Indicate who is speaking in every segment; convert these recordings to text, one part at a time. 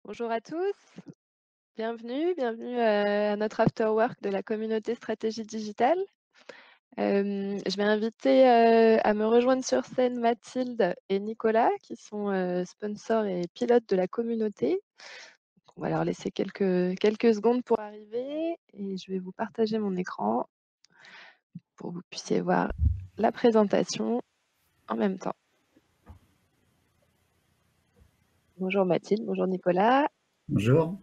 Speaker 1: Bonjour à tous, bienvenue à notre after work de la communauté stratégie digitale. Je vais inviter à me rejoindre sur scène Mathilde et Nicolas qui sont sponsors et pilotes de la communauté. On va leur laisser quelques secondes pour arriver et je vais vous partager mon écran pour que vous puissiez voir la présentation en même temps. Bonjour Mathilde, bonjour Nicolas.
Speaker 2: Bonjour.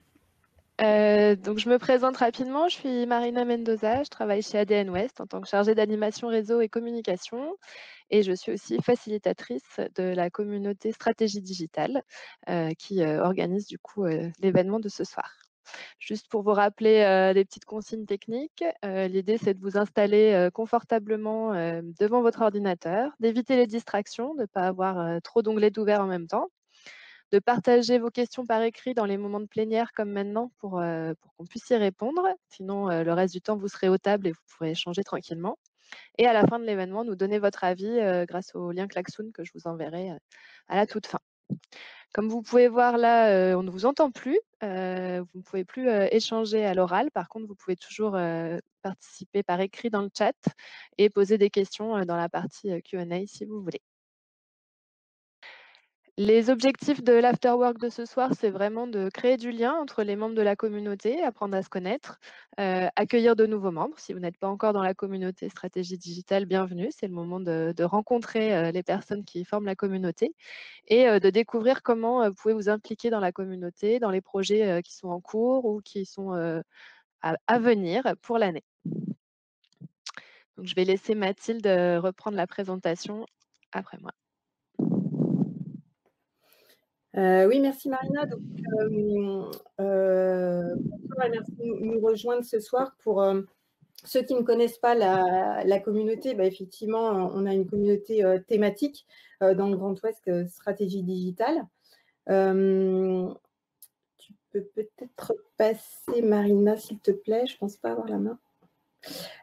Speaker 1: Donc je me présente rapidement, je suis Marina Mendoza, je travaille chez ADN West en tant que chargée d'animation réseau et communication et je suis aussi facilitatrice de la communauté stratégie digitale qui organise du coup l'événement de ce soir. Juste pour vous rappeler des petites consignes techniques, l'idée c'est de vous installer confortablement devant votre ordinateur, d'éviter les distractions, de ne pas avoir trop d'onglets ouverts en même temps, de partager vos questions par écrit dans les moments de plénière comme maintenant pour qu'on puisse y répondre. Sinon, le reste du temps, vous serez aux tables et vous pourrez échanger tranquillement. Et à la fin de l'événement, nous donner votre avis grâce au lien Klaxoon que je vous enverrai à la toute fin. Comme vous pouvez voir là, on ne vous entend plus. Vous ne pouvez plus échanger à l'oral. Par contre, vous pouvez toujours participer par écrit dans le chat et poser des questions dans la partie Q&A si vous voulez. Les objectifs de l'afterwork de ce soir, c'est vraiment de créer du lien entre les membres de la communauté, apprendre à se connaître, accueillir de nouveaux membres. Si vous n'êtes pas encore dans la communauté stratégie digitale, bienvenue. C'est le moment de rencontrer les personnes qui forment la communauté et de découvrir comment vous pouvez vous impliquer dans la communauté, dans les projets qui sont en cours ou qui sont à venir pour l'année. Donc, je vais laisser Mathilde reprendre la présentation après moi.
Speaker 3: Oui, merci Marina. Donc, bonsoir et merci de nous rejoindre ce soir. Pour ceux qui ne connaissent pas la communauté, effectivement, on a une communauté thématique dans le Grand Ouest Stratégie Digitale. Tu peux peut-être passer, Marina, s'il te plaît. Je ne pense pas avoir la main.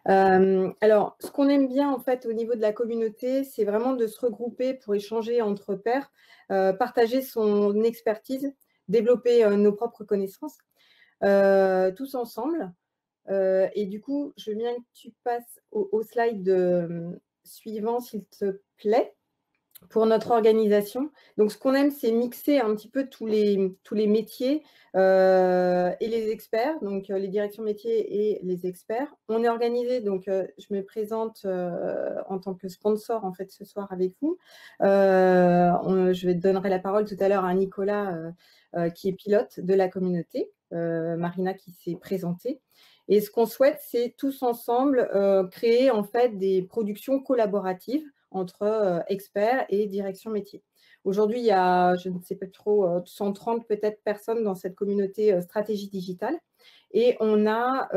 Speaker 3: Alors, ce qu'on aime bien en fait au niveau de la communauté, c'est vraiment de se regrouper pour échanger entre pairs, partager son expertise, développer nos propres connaissances, tous ensemble. Et du coup, je veux bien que tu passes au slide suivant, s'il te plaît, pour notre organisation. Donc, ce qu'on aime, c'est mixer un petit peu tous les métiers et les experts, donc les directions métiers et les experts. On est organisé, donc je me présente en tant que sponsor en fait ce soir avec vous. Je vais donnerai la parole tout à l'heure à Nicolas qui est pilote de la communauté, Marina qui s'est présentée. Et ce qu'on souhaite, c'est tous ensemble créer en fait des productions collaboratives entre experts et direction métier. Aujourd'hui, il y a, je ne sais pas trop, 130 peut-être personnes dans cette communauté stratégie digitale. Et on a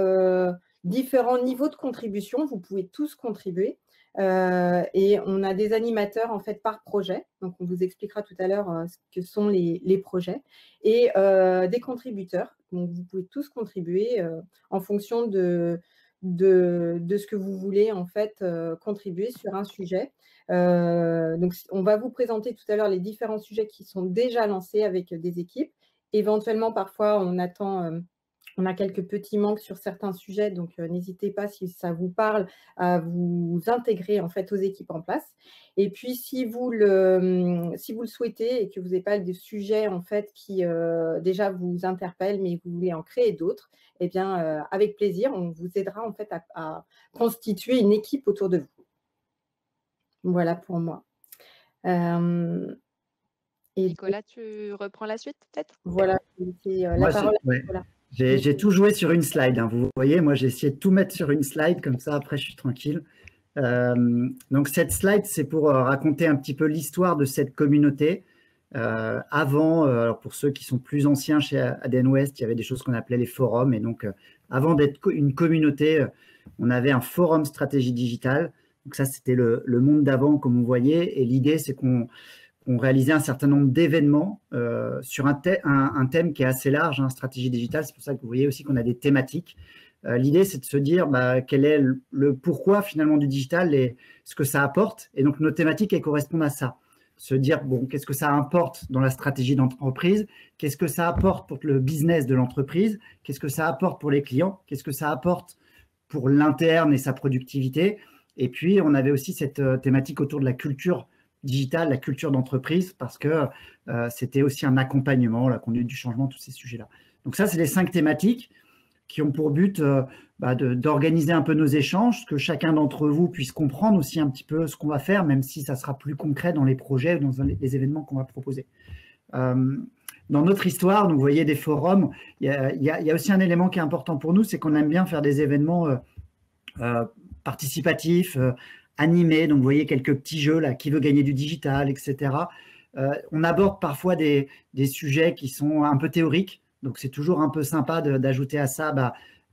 Speaker 3: différents niveaux de contribution. Vous pouvez tous contribuer. Et on a des animateurs en fait par projet. Donc, on vous expliquera tout à l'heure ce que sont les projets. Et des contributeurs. Donc, vous pouvez tous contribuer en fonction de ce que vous voulez en fait contribuer sur un sujet. Donc, on va vous présenter tout à l'heure les différents sujets qui sont déjà lancés avec des équipes. Éventuellement, parfois, on a quelques petits manques sur certains sujets, donc n'hésitez pas, si ça vous parle, à vous intégrer en fait aux équipes en place. Et puis, si vous le souhaitez et que vous n'avez pas des sujets en fait qui déjà vous interpellent, mais vous voulez en créer d'autres, eh bien, avec plaisir, on vous aidera en fait à constituer une équipe autour de vous. Voilà pour moi.
Speaker 1: Nicolas, tu reprends la suite peut-être?
Speaker 3: Voilà, c'est la parole à Nicolas.
Speaker 2: J'ai tout joué sur une slide. Hein. Vous voyez, moi, j'ai essayé de tout mettre sur une slide. Comme ça, après, je suis tranquille. Donc, cette slide, c'est pour raconter un petit peu l'histoire de cette communauté. Alors pour ceux qui sont plus anciens chez ADN West, il y avait des choses qu'on appelait les forums. Et donc, avant d'être une communauté, on avait un forum stratégie digitale. Donc, ça, c'était le monde d'avant, comme vous voyez. Et l'idée, c'est qu'on réalisait un certain nombre d'événements sur un thème qui est assez large, hein, stratégie digitale. C'est pour ça que vous voyez aussi qu'on a des thématiques. L'idée, c'est de se dire quel est le pourquoi finalement du digital et ce que ça apporte. Et donc, nos thématiques, elles correspondent à ça. se dire, bon, qu'est-ce que ça importe dans la stratégie d'entreprise? Qu'est-ce que ça apporte pour le business de l'entreprise? Qu'est-ce que ça apporte pour les clients? Qu'est-ce que ça apporte pour l'interne et sa productivité? Et puis, on avait aussi cette thématique autour de la culture digitale, la culture d'entreprise, parce que c'était aussi un accompagnement, la conduite du changement, tous ces sujets-là. Donc ça, c'est les 5 thématiques qui ont pour but d'organiser un peu nos échanges, que chacun d'entre vous puisse comprendre aussi un petit peu ce qu'on va faire, même si ça sera plus concret dans les projets ou dans les événements qu'on va proposer. Dans notre histoire, vous voyez des forums, il y a aussi un élément qui est important pour nous, c'est qu'on aime bien faire des événements participatifs, animés. Donc, vous voyez quelques petits jeux là, qui veut gagner du digital, etc. On aborde parfois des sujets qui sont un peu théoriques. Donc, c'est toujours un peu sympa d'ajouter à ça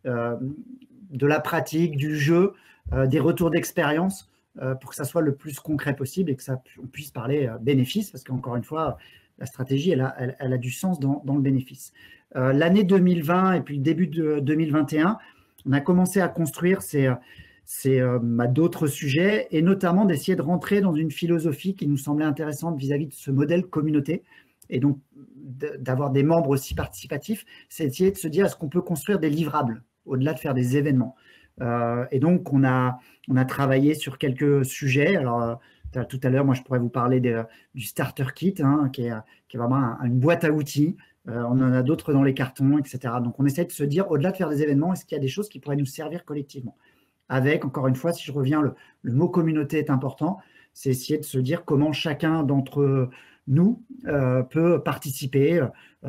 Speaker 2: de la pratique, du jeu, des retours d'expérience pour que ça soit le plus concret possible et que on puisse parler bénéfice, parce qu'encore une fois, la stratégie, elle a du sens dans le bénéfice. L'année 2020 et puis le début de 2021, on a commencé à construire d'autres sujets et notamment d'essayer de rentrer dans une philosophie qui nous semblait intéressante vis-à-vis de ce modèle communauté et donc d'avoir des membres aussi participatifs, c'est essayer de se dire est-ce qu'on peut construire des livrables au-delà de faire des événements. Et donc on a travaillé sur quelques sujets. Alors tout à l'heure, moi je pourrais vous parler du starter kit, hein, qui est vraiment une boîte à outils. On en a d'autres dans les cartons, etc. Donc on essaie de se dire au-delà de faire des événements, est-ce qu'il y a des choses qui pourraient nous servir collectivement? Avec, encore une fois, si je reviens, le mot communauté est important, c'est essayer de se dire comment chacun d'entre nous peut participer.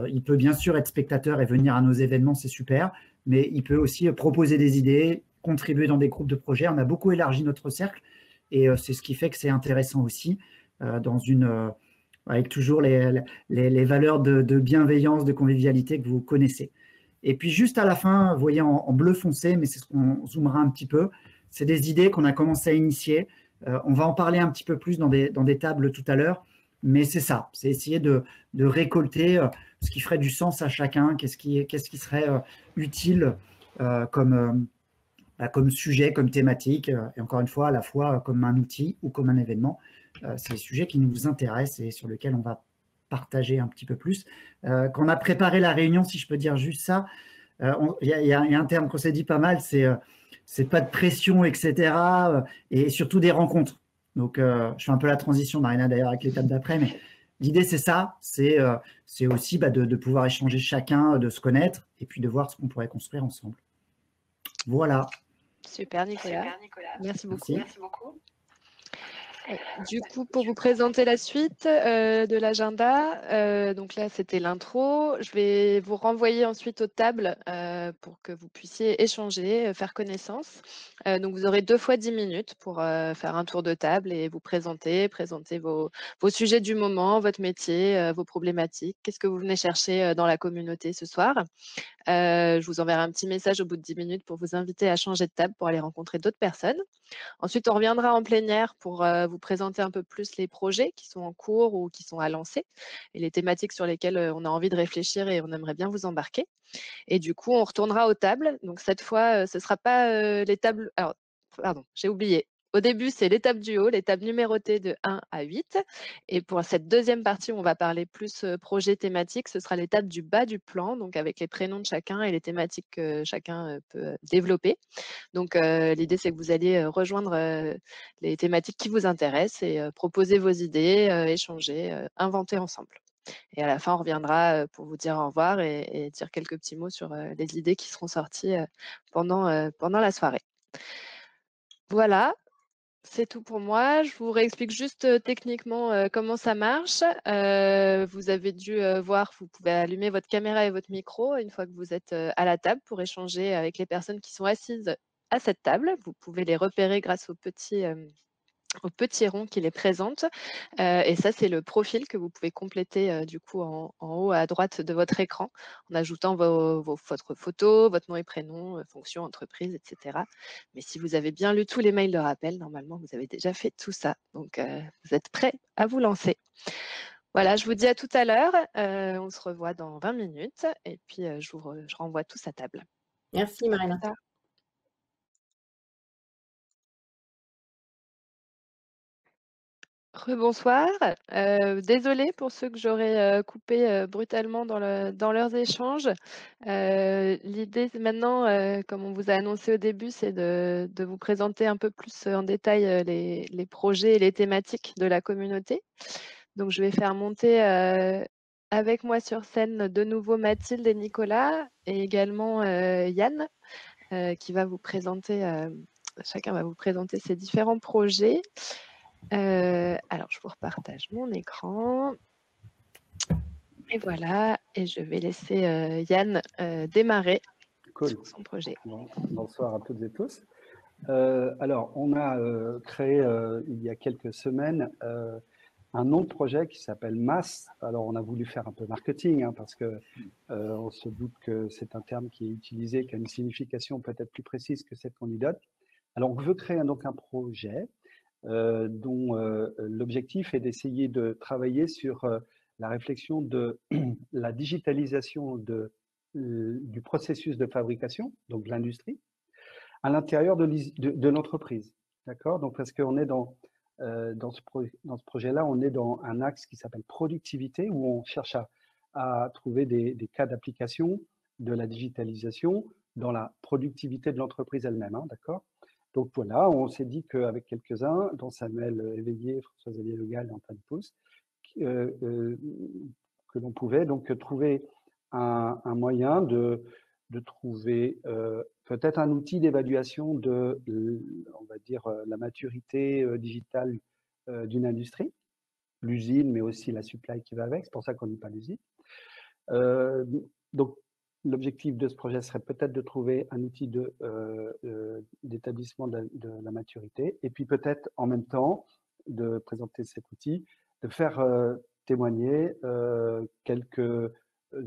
Speaker 2: Il peut bien sûr être spectateur et venir à nos événements, c'est super, mais il peut aussi proposer des idées, contribuer dans des groupes de projets. On a beaucoup élargi notre cercle et c'est ce qui fait que c'est intéressant aussi avec toujours les valeurs de bienveillance, de convivialité que vous connaissez. Et puis juste à la fin, vous voyez en bleu foncé, mais c'est ce qu'on zoomera un petit peu, c'est des idées qu'on a commencé à initier. On va en parler un petit peu plus dans des tables tout à l'heure, mais c'est ça, c'est essayer de récolter ce qui ferait du sens à chacun, qu'est-ce qui serait utile comme sujet, comme thématique, et encore une fois, à la fois comme un outil ou comme un événement. C'est des sujets qui nous intéressent et sur lesquels on va partager un petit peu plus. Quand on a préparé la réunion, si je peux dire juste ça, il y a un terme qu'on s'est dit pas mal, c'est pas de pression, etc. Et surtout des rencontres. Donc, je fais un peu la transition, Marina, d'ailleurs, avec l'étape d'après, mais l'idée, c'est ça, c'est aussi de pouvoir échanger chacun, de se connaître, et puis de voir ce qu'on pourrait construire ensemble. Voilà.
Speaker 1: Super, Nicolas. Merci beaucoup.
Speaker 2: Merci.
Speaker 1: Du coup, pour vous présenter la suite de l'agenda, donc là, c'était l'intro. Je vais vous renvoyer ensuite aux tables pour que vous puissiez échanger, faire connaissance. Donc, vous aurez 2 fois 10 minutes pour faire un tour de table et vous présenter vos sujets du moment, votre métier, vos problématiques. Qu'est-ce que vous venez chercher dans la communauté ce soir? Je vous enverrai un petit message au bout de 10 minutes pour vous inviter à changer de table pour aller rencontrer d'autres personnes. Ensuite, on reviendra en plénière pour vous présenter un peu plus les projets qui sont en cours ou qui sont à lancer et les thématiques sur lesquelles on a envie de réfléchir et on aimerait bien vous embarquer. Et du coup, on retournera aux tables. Donc cette fois, ce ne sera pas les tables… Alors, pardon, j'ai oublié. Au début, c'est l'étape du haut, l'étape numérotée de 1 à 8. Et pour cette deuxième partie où on va parler plus projet thématique, ce sera l'étape du bas du plan, donc avec les prénoms de chacun et les thématiques que chacun peut développer. Donc, l'idée, c'est que vous alliez rejoindre les thématiques qui vous intéressent et proposer vos idées, échanger, inventer ensemble. Et à la fin, on reviendra pour vous dire au revoir et dire quelques petits mots sur les idées qui seront sorties pendant la soirée. Voilà, c'est tout pour moi. Je vous réexplique juste techniquement comment ça marche. Vous avez dû voir, vous pouvez allumer votre caméra et votre micro une fois que vous êtes à la table pour échanger avec les personnes qui sont assises à cette table. Vous pouvez les repérer grâce au petit rond qui les présente. Et ça, c'est le profil que vous pouvez compléter du coup en haut à droite de votre écran en ajoutant votre photo, votre nom et prénom, fonction, entreprise, etc. Mais si vous avez bien lu tous les mails de rappel, normalement, vous avez déjà fait tout ça. Donc, vous êtes prêts à vous lancer. Voilà, je vous dis à tout à l'heure. On se revoit dans 20 minutes et puis je renvoie tous à table.
Speaker 3: Merci, Marina.
Speaker 1: Rebonsoir. Désolée pour ceux que j'aurais coupés brutalement dans leurs échanges. L'idée maintenant, comme on vous a annoncé au début, c'est de vous présenter un peu plus en détail les projets et les thématiques de la communauté. Donc, je vais faire monter avec moi sur scène de nouveau Mathilde et Nicolas et également Yann qui va vous présenter, chacun va vous présenter ses différents projets. Alors, je vous repartage mon écran. Et voilà, et je vais laisser Yann démarrer sur son projet.
Speaker 4: Bonsoir à toutes et tous. Alors, on a créé il y a quelques semaines un nom de projet qui s'appelle MASS. Alors, on a voulu faire un peu marketing parce que on se doute que c'est un terme qui est utilisé, qui a une signification peut-être plus précise que celle qu'on lui donne. Alors, on veut créer donc un projet dont l'objectif est d'essayer de travailler sur la réflexion de la digitalisation du processus de fabrication, donc de l'industrie, à l'intérieur de l'entreprise. D'accord? Donc, parce qu'on est dans ce projet-là, on est dans un axe qui s'appelle productivité, où on cherche à trouver des cas d'application de la digitalisation dans la productivité de l'entreprise elle-même. D'accord? Donc voilà, on s'est dit qu'avec quelques-uns, dont Samuel Éveillé, François-Xavier Le Gall et Antoine Pousse, que l'on pouvait donc trouver un moyen de trouver peut-être un outil d'évaluation de, on va dire, la maturité digitale d'une industrie, l'usine, mais aussi la supply qui va avec, c'est pour ça qu'on ne dit pas l'usine. Donc, l'objectif de ce projet serait peut-être de trouver un outil d'établissement de la maturité et puis peut-être en même temps de présenter cet outil, de faire témoigner quelques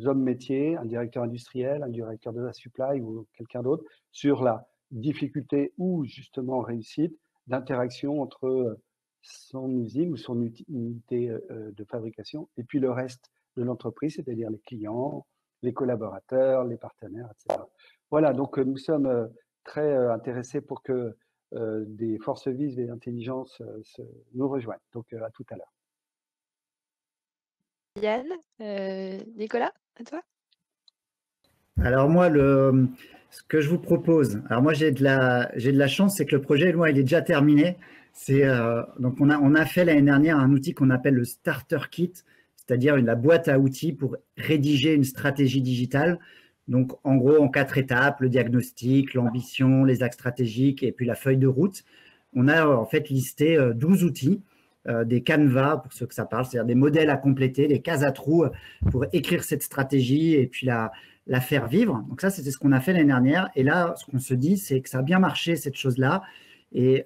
Speaker 4: hommes métiers, un directeur industriel, un directeur de la supply ou quelqu'un d'autre sur la difficulté ou justement réussite d'interaction entre son usine ou son unité de fabrication et puis le reste de l'entreprise, c'est-à-dire les clients, les collaborateurs, les partenaires, etc. Voilà, donc nous sommes très intéressés pour que des forces vives et d'intelligence nous rejoignent. Donc à tout à l'heure.
Speaker 1: Yann, Nicolas, à toi.
Speaker 2: Alors moi, ce que je vous propose, alors moi j'ai de la chance, c'est que le projet, moi, il est déjà terminé. Donc on a fait l'année dernière un outil qu'on appelle le Starter Kit, c'est-à-dire la boîte à outils pour rédiger une stratégie digitale. Donc en gros, en 4 étapes, le diagnostic, l'ambition, les axes stratégiques et puis la feuille de route. On a en fait listé 12 outils, des canevas pour ceux que ça parle, c'est-à-dire des modèles à compléter, des cases à trous pour écrire cette stratégie et puis la faire vivre. Donc ça, c'était ce qu'on a fait l'année dernière. Et là, ce qu'on se dit, c'est que ça a bien marché, cette chose-là. Et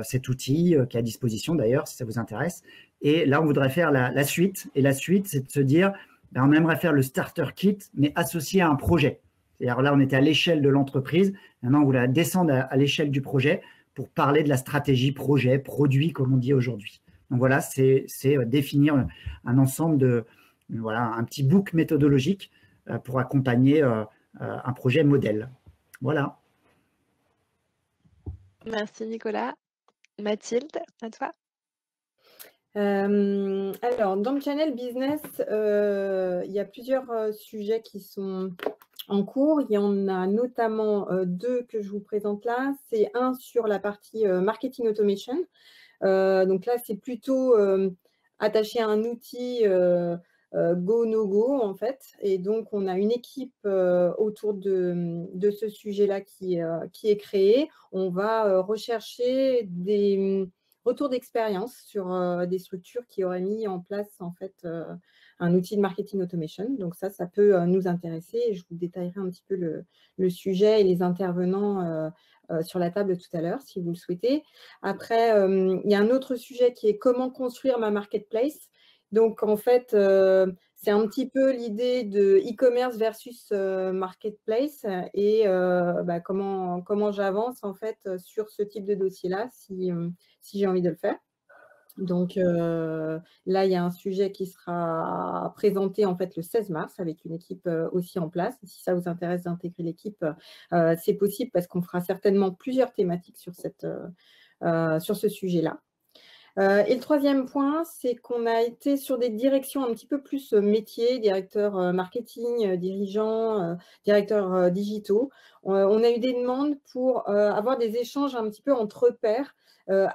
Speaker 2: cet outil qui est à disposition, d'ailleurs, si ça vous intéresse. Et là, on voudrait faire la suite. Et la suite, c'est de se dire, ben, on aimerait faire le starter kit, mais associé à un projet. C'est-à-dire là, on était à l'échelle de l'entreprise. Maintenant, on voulait descendre à l'échelle du projet pour parler de la stratégie projet, produit, comme on dit aujourd'hui. Donc voilà, c'est définir un ensemble voilà, un petit book méthodologique pour accompagner un projet modèle. Voilà.
Speaker 1: Merci Nicolas. Mathilde, à toi.
Speaker 3: Alors, dans le channel business, il y a plusieurs sujets qui sont en cours. Il y en a notamment 2 que je vous présente là. C'est un sur la partie marketing automation. Donc là, c'est plutôt attaché à un outil go, no go, en fait. Et donc, on a une équipe autour de ce sujet-là qui est créée. On va rechercher des retours d'expérience sur des structures qui auraient mis en place, en fait, un outil de marketing automation. Donc ça peut nous intéresser. Et je vous détaillerai un petit peu le sujet et les intervenants sur la table tout à l'heure, si vous le souhaitez. Après, il y a un autre sujet qui est comment construire ma marketplace. Donc, en fait, c'est un petit peu l'idée de e-commerce versus marketplace et comment j'avance, en fait, sur ce type de dossier-là, si j'ai envie de le faire. Donc, là, il y a un sujet qui sera présenté en fait le 16 mars avec une équipe aussi en place. Si ça vous intéresse d'intégrer l'équipe, c'est possible parce qu'on fera certainement plusieurs thématiques sur ce sujet-là. Et le troisième point, c'est qu'on a été sur des directions un petit peu plus métiers, directeurs marketing, dirigeants, directeurs digitaux. On a eu des demandes pour avoir des échanges un petit peu entre pairs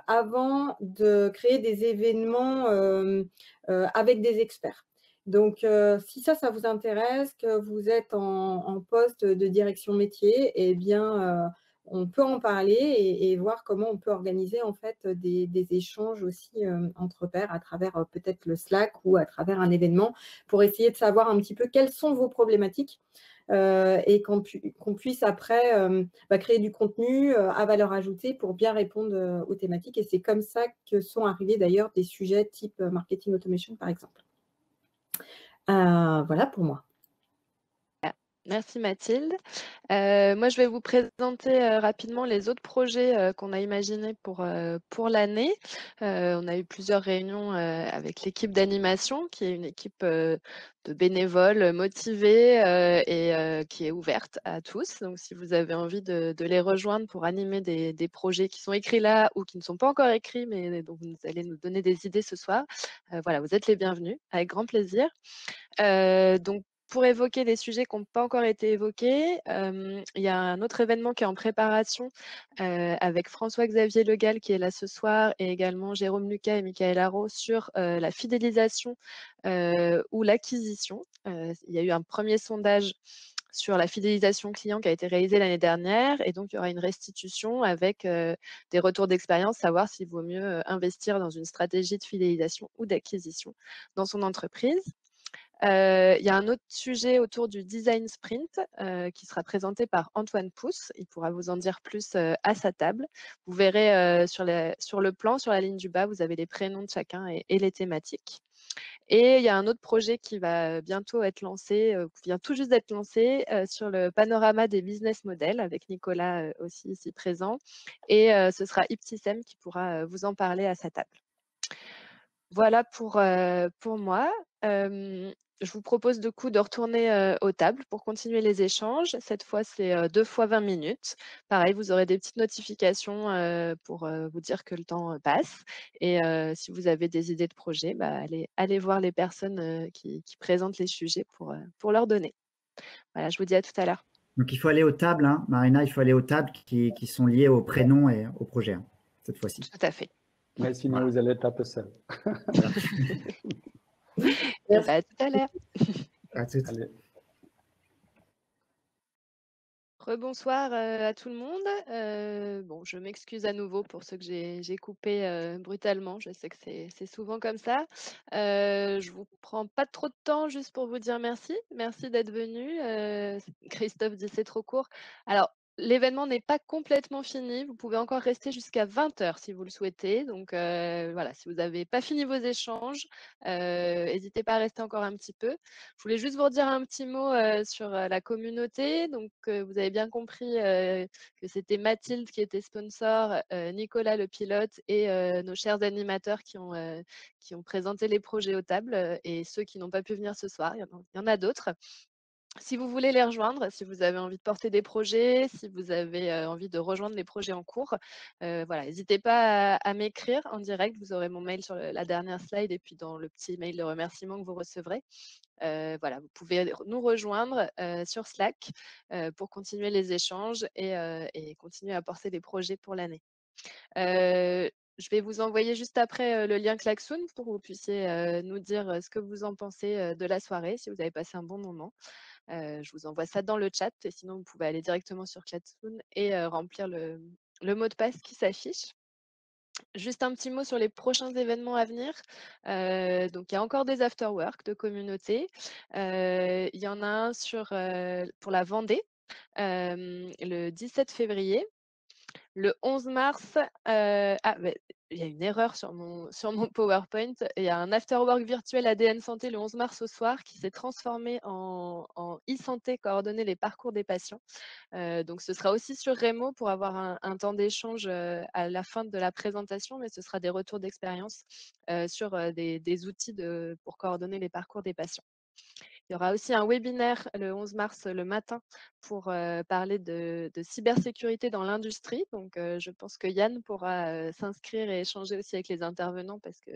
Speaker 3: avant de créer des événements avec des experts. Donc, si ça vous intéresse, que vous êtes en poste de direction métier, eh bien, on peut en parler et voir comment on peut organiser en fait des échanges aussi entre pairs à travers peut-être le Slack ou à travers un événement pour essayer de savoir un petit peu quelles sont vos problématiques et qu'on puisse après créer du contenu à valeur ajoutée pour bien répondre aux thématiques. Et c'est comme ça que sont arrivés d'ailleurs des sujets type marketing automation par exemple. Voilà pour moi.
Speaker 1: Merci Mathilde. Moi, je vais vous présenter rapidement les autres projets qu'on a imaginés pour l'année. On a eu plusieurs réunions avec l'équipe d'animation, qui est une équipe de bénévoles motivés et qui est ouverte à tous. Donc, si vous avez envie de les rejoindre pour animer des projets qui sont écrits là ou qui ne sont pas encore écrits, mais dont vous allez nous donner des idées ce soir, voilà, vous êtes les bienvenus, avec grand plaisir. Donc, pour évoquer des sujets qui n'ont pas encore été évoqués, il y a un autre événement qui est en préparation avec François-Xavier Legal qui est là ce soir et également Jérôme Lucas et Michael Haro sur la fidélisation ou l'acquisition. Il y a eu un premier sondage sur la fidélisation client qui a été réalisé l'année dernière et donc il y aura une restitution avec des retours d'expérience, savoir s'il vaut mieux investir dans une stratégie de fidélisation ou d'acquisition dans son entreprise. Il y a un autre sujet autour du design sprint qui sera présenté par Antoine Pousse. Il pourra vous en dire plus à sa table. Vous verrez sur le plan, sur la ligne du bas, vous avez les prénoms de chacun et les thématiques. Et il y a un autre projet qui va bientôt être lancé, qui vient tout juste d'être lancé sur le panorama des business models avec Nicolas aussi ici présent. Et ce sera Iptisem qui pourra vous en parler à sa table. Voilà pour moi. Je vous propose du coup de retourner aux tables pour continuer les échanges. Cette fois, c'est 2 fois 20 minutes. Pareil, vous aurez des petites notifications pour vous dire que le temps passe. Et si vous avez des idées de projet, allez voir les personnes qui présentent les sujets pour leur donner. Voilà, je vous dis à tout à l'heure.
Speaker 2: Donc, il faut aller aux tables, hein, Marina, il faut aller aux tables qui sont liées au prénom et au projet, hein, cette fois-ci.
Speaker 1: Tout à fait.
Speaker 4: Mais sinon, vous allez être un peu seul.
Speaker 1: À tout à l'heure.
Speaker 2: À toutes.
Speaker 4: Allez.
Speaker 1: Rebonsoir à tout le monde. Bon, je m'excuse à nouveau pour ceux que j'ai coupés brutalement. Je sais que c'est souvent comme ça. Je vous prends pas trop de temps juste pour vous dire merci. Merci d'être venu. Christophe dit c'est trop court. Alors, l'événement n'est pas complètement fini. Vous pouvez encore rester jusqu'à 20 h si vous le souhaitez. Donc voilà, si vous n'avez pas fini vos échanges, n'hésitez pas à rester encore un petit peu. Je voulais juste vous redire un petit mot sur la communauté. Donc, vous avez bien compris que c'était Mathilde qui était sponsor, Nicolas le pilote et nos chers animateurs qui ont présenté les projets aux tables et ceux qui n'ont pas pu venir ce soir. Il y en a d'autres. Si vous voulez les rejoindre, si vous avez envie de porter des projets, si vous avez envie de rejoindre les projets en cours, voilà, n'hésitez pas à m'écrire en direct. Vous aurez mon mail sur la dernière slide et puis dans le petit mail de remerciement que vous recevrez. Voilà, vous pouvez nous rejoindre sur Slack pour continuer les échanges et continuer à porter des projets pour l'année. Je vais vous envoyer juste après le lien Klaxoon pour que vous puissiez nous dire ce que vous en pensez de la soirée, si vous avez passé un bon moment. Je vous envoie ça dans le chat et sinon vous pouvez aller directement sur Klaxoon et remplir le mot de passe qui s'affiche. Juste un petit mot sur les prochains événements à venir. Donc, il y a encore des afterwork de communauté. Il y en a un pour la Vendée, le 17 février. Le 11 mars, il y a une erreur sur mon PowerPoint. Il y a un afterwork virtuel ADN Santé le 11 mars au soir qui s'est transformé en e-santé coordonner les parcours des patients. Donc, ce sera aussi sur Remo pour avoir un temps d'échange à la fin de la présentation, mais ce sera des retours d'expérience sur des outils pour coordonner les parcours des patients. Il y aura aussi un webinaire le 11 mars le matin pour parler de cybersécurité dans l'industrie. Donc, je pense que Yann pourra s'inscrire et échanger aussi avec les intervenants parce que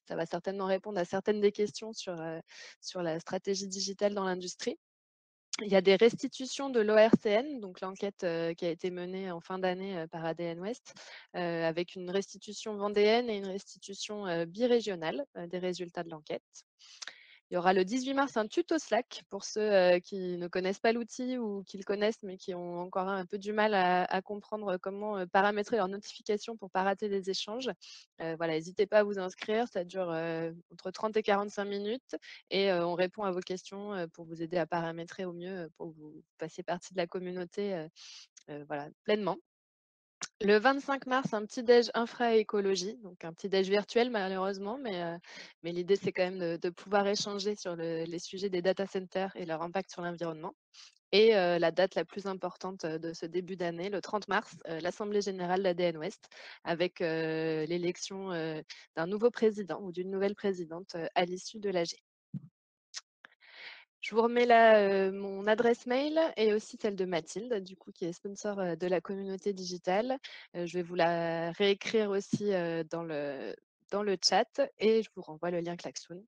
Speaker 1: ça va certainement répondre à certaines des questions sur la stratégie digitale dans l'industrie. Il y a des restitutions de l'ORCN, donc l'enquête qui a été menée en fin d'année par ADN Ouest, avec une restitution vendéenne et une restitution birégionale des résultats de l'enquête. Il y aura le 18 mars un tuto Slack pour ceux qui ne connaissent pas l'outil ou qui le connaissent mais qui ont encore un peu du mal à comprendre comment paramétrer leurs notifications pour ne pas rater des échanges. Voilà, n'hésitez pas à vous inscrire, ça dure entre 30 et 45 minutes et on répond à vos questions pour vous aider à paramétrer au mieux pour que vous fassiez partie de la communauté voilà, pleinement. Le 25 mars, un petit déj infra-écologie, donc un petit déj virtuel malheureusement, mais l'idée c'est quand même de pouvoir échanger sur les sujets des data centers et leur impact sur l'environnement. Et la date la plus importante de ce début d'année, le 30 mars, l'Assemblée générale d'ADN Ouest, avec l'élection d'un nouveau président ou d'une nouvelle présidente à l'issue de l'AG. Je vous remets là mon adresse mail et aussi celle de Mathilde, du coup, qui est sponsor de la communauté digitale. Je vais vous la réécrire aussi dans le chat et je vous renvoie le lien Klaxoon.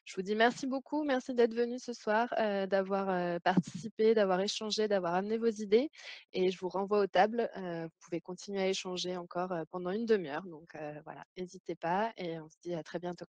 Speaker 1: Je vous dis merci beaucoup, merci d'être venu ce soir, d'avoir participé, d'avoir échangé, d'avoir amené vos idées et je vous renvoie aux tables. Vous pouvez continuer à échanger encore pendant une demi-heure. Donc voilà, n'hésitez pas et on se dit à très bientôt.